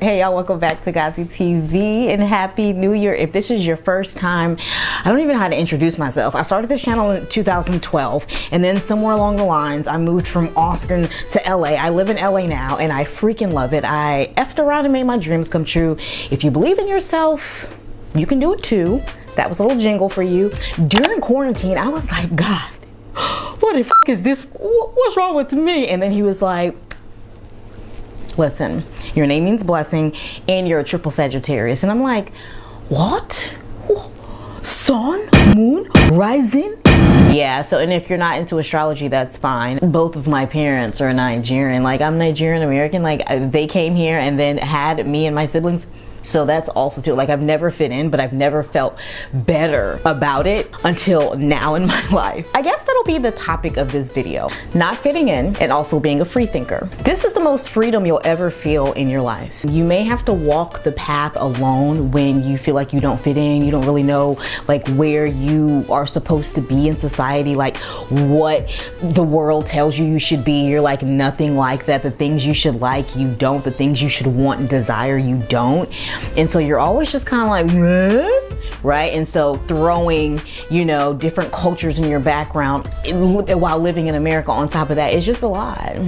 Hey y'all, welcome back to GoziTV and Happy New Year. If this is your first time, I don't even know how to introduce myself. I started this channel in 2012 and then somewhere along the lines I moved from Austin to LA. I live in LA now and I freaking love it. I effed around and made my dreams come true. If you believe in yourself, you can do it too. That was a little jingle for you. During quarantine, I was like, God, what the f is this? What's wrong with me? And then he was like, listen, your name means blessing and you're a triple Sagittarius. And I'm like, what? Sun, moon, rising? Yeah, so, and if you're not into astrology, that's fine. Both of my parents are Nigerian. Like, I'm Nigerian American. Like, they came here and then had me and my siblings. So that's also too, like, I've never fit in, but I've never felt better about it until now in my life. I guess that'll be the topic of this video. Not fitting in and also being a free thinker. This is the most freedom you'll ever feel in your life. You may have to walk the path alone when you feel like you don't fit in. You don't really know like where you are supposed to be in society, like what the world tells you you should be. You're like nothing like that. The things you should like, you don't. The things you should want and desire, you don't. And so you're always just kind of like, right? And so throwing, you know, different cultures in your background while living in America on top of that is just a lot.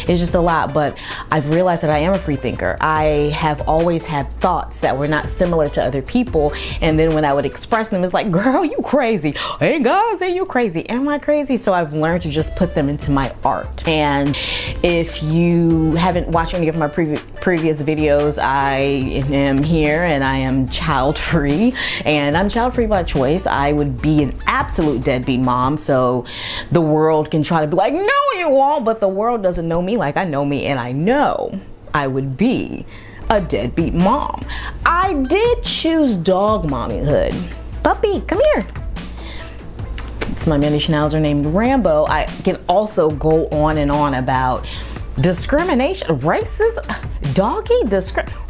It's just a lot. But I've realized that I am a free thinker. I have always had thoughts that were not similar to other people. And then when I would express them, it's like, girl, you crazy. Hey guys, hey, you crazy. Am I crazy? So I've learned to just put them into my art. And if you haven't watched any of my previous videos, I am here and I am child free, and I'm child free by choice. I would be an absolute deadbeat mom, so the world can try to be like, no you won't, but the world doesn't know me like I know me, and I know I would be a deadbeat mom. I did choose dog mommyhood. Puppy, come here. It's my mini schnauzer named Rambo. I can also go on and on about discrimination, racism,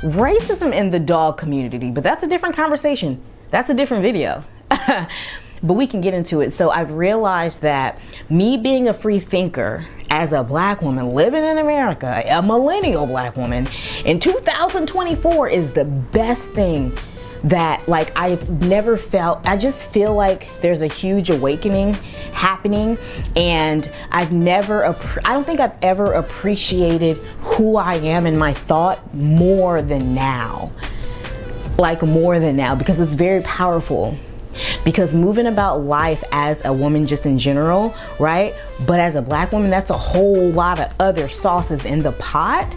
racism in the dog community, but that's a different conversation. That's a different video. But we can get into it. So I've realized that me being a free thinker as a black woman living in America, a millennial black woman in 2024 is the best thing that like I've never felt. I just feel like there's a huge awakening happening, and I don't think I've ever appreciated who I am and my thought more than now. Like more than now, because it's very powerful. Because moving about life as a woman just in general, right? But as a black woman, that's a whole lot of other sauces in the pot.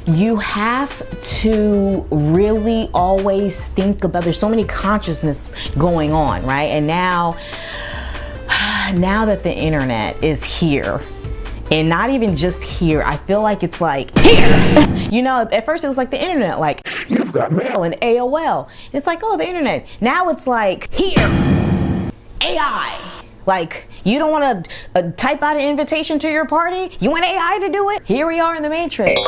You have to really always think about, there's so many consciousness going on, right? And now that the internet is here, and not even just here, I feel like it's like here. You know, at first it was like the internet, like you've got mail and AOL. It's like, oh, the internet. Now it's like here, AI. Like, you don't want to type out an invitation to your party? You want AI to do it? Here we are in the Matrix.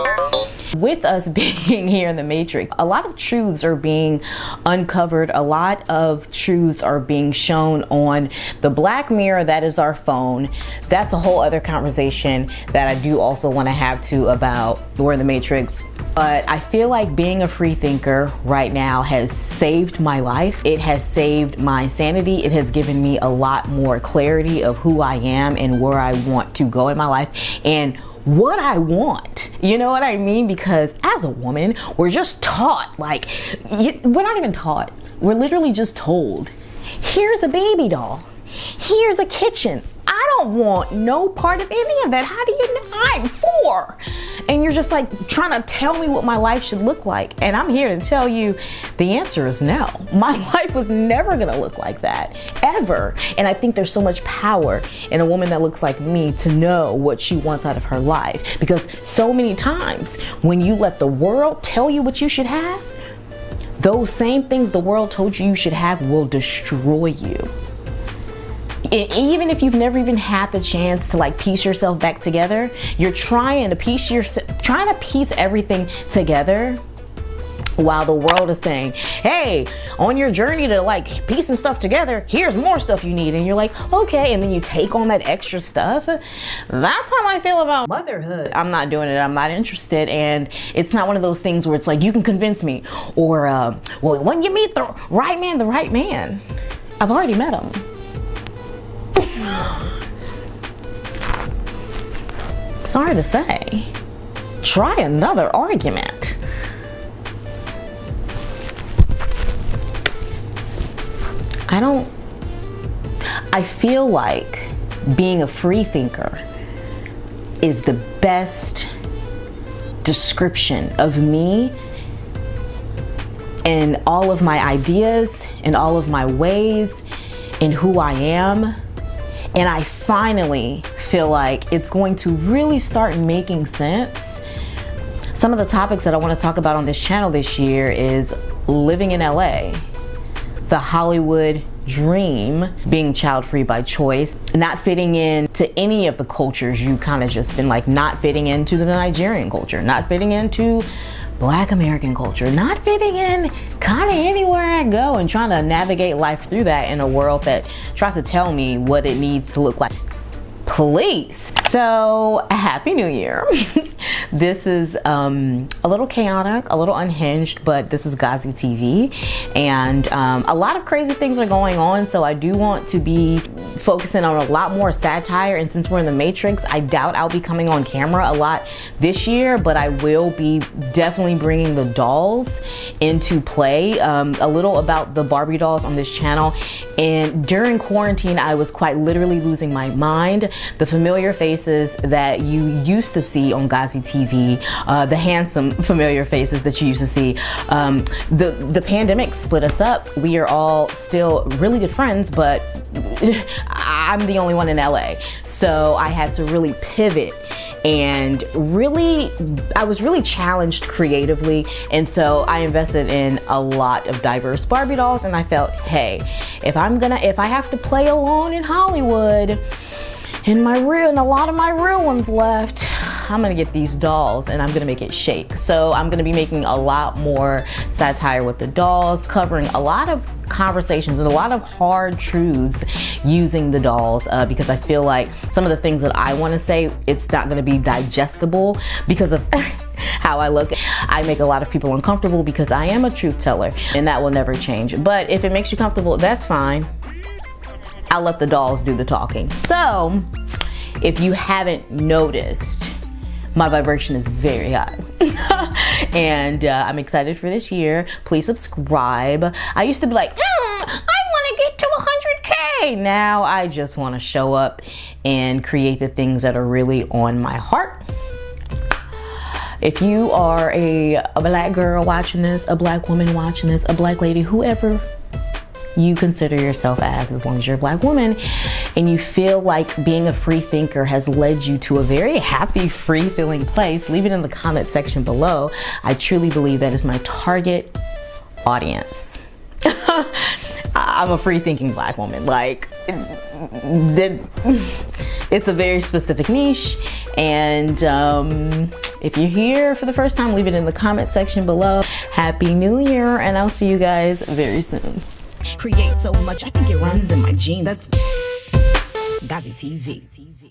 With us being here in the Matrix, a lot of truths are being uncovered. A lot of truths are being shown on the Black Mirror that is our phone. That's a whole other conversation that I do also want to have too about we're in the Matrix. But I feel like being a free thinker right now has saved my life. It has saved my sanity. It has given me a lot more clarity of who I am and where I want to go in my life and what I want. You know what I mean? Because as a woman, we're just taught, like, we're not even taught. We're literally just told, here's a baby doll. Here's a kitchen. I don't want no part of any of that. How do you know? I'm 4. And you're just like trying to tell me what my life should look like. And I'm here to tell you the answer is no. My life was never gonna look like that, ever. And I think there's so much power in a woman that looks like me to know what she wants out of her life. Because so many times when you let the world tell you what you should have, those same things the world told you should have will destroy you. Even if you've never even had the chance to like piece yourself back together, you're trying to piece everything together While the world is saying, hey, on your journey to like piecing stuff together, here's more stuff you need. And you're like, okay. And then you take on that extra stuff. That's how I feel about motherhood. I'm not doing it. I'm not interested. And it's not one of those things where it's like, you can convince me. Or, well, when you meet the right man, I've already met him. Sorry to say. Try another argument. I feel like being a free thinker is the best description of me and all of my ideas and all of my ways and who I am. And I finally feel like it's going to really start making sense. Some of the topics that I want to talk about on this channel this year is living in LA, the Hollywood dream, being child-free by choice, not fitting in to any of the cultures you kind of just been like, not fitting into the Nigerian culture, not fitting into Black American culture, not fitting in kind of anywhere I go, and trying to navigate life through that in a world that tries to tell me what it needs to look like. Please. So, Happy New Year. This is a little chaotic, a little unhinged, but this is GoziTV, and a lot of crazy things are going on, so I do want to be focusing on a lot more satire. And since we're in the Matrix, I doubt I'll be coming on camera a lot this year, but I will be definitely bringing the dolls into play. A little about the Barbie dolls on this channel. And during quarantine, I was quite literally losing my mind. The familiar faces that you used to see on GoziTV, the handsome familiar faces that you used to see, the pandemic split us up. We are all still really good friends, but I'm the only one in LA. So I had to really pivot, and I was really challenged creatively. And so I invested in a lot of diverse Barbie dolls, and I felt, hey, if I have to play alone in Hollywood, and a lot of my real ones left, I'm gonna get these dolls and I'm gonna make it shake. So I'm gonna be making a lot more satire with the dolls, covering a lot of conversations and a lot of hard truths using the dolls, because I feel like some of the things that I want to say, it's not going to be digestible because of how I look. I make a lot of people uncomfortable because I am a truth teller, and that will never change. But if it makes you comfortable, that's fine. I'll let the dolls do the talking. So if you haven't noticed, my vibration is very high. And I'm excited for this year. Please subscribe. I used to be like, I want to get to 100K. Now I just want to show up and create the things that are really on my heart. If you are a Black girl watching this, a Black woman watching this, a Black lady, whoever you consider yourself as long as you're a Black woman, and you feel like being a free thinker has led you to a very happy, free feeling place, leave it in the comment section below. I truly believe that is my target audience. I'm a free thinking Black woman. Like, it's a very specific niche. And if you're here for the first time, leave it in the comment section below. Happy New Year, and I'll see you guys very soon. Create so much, I think it runs in my genes. That's GoziTV.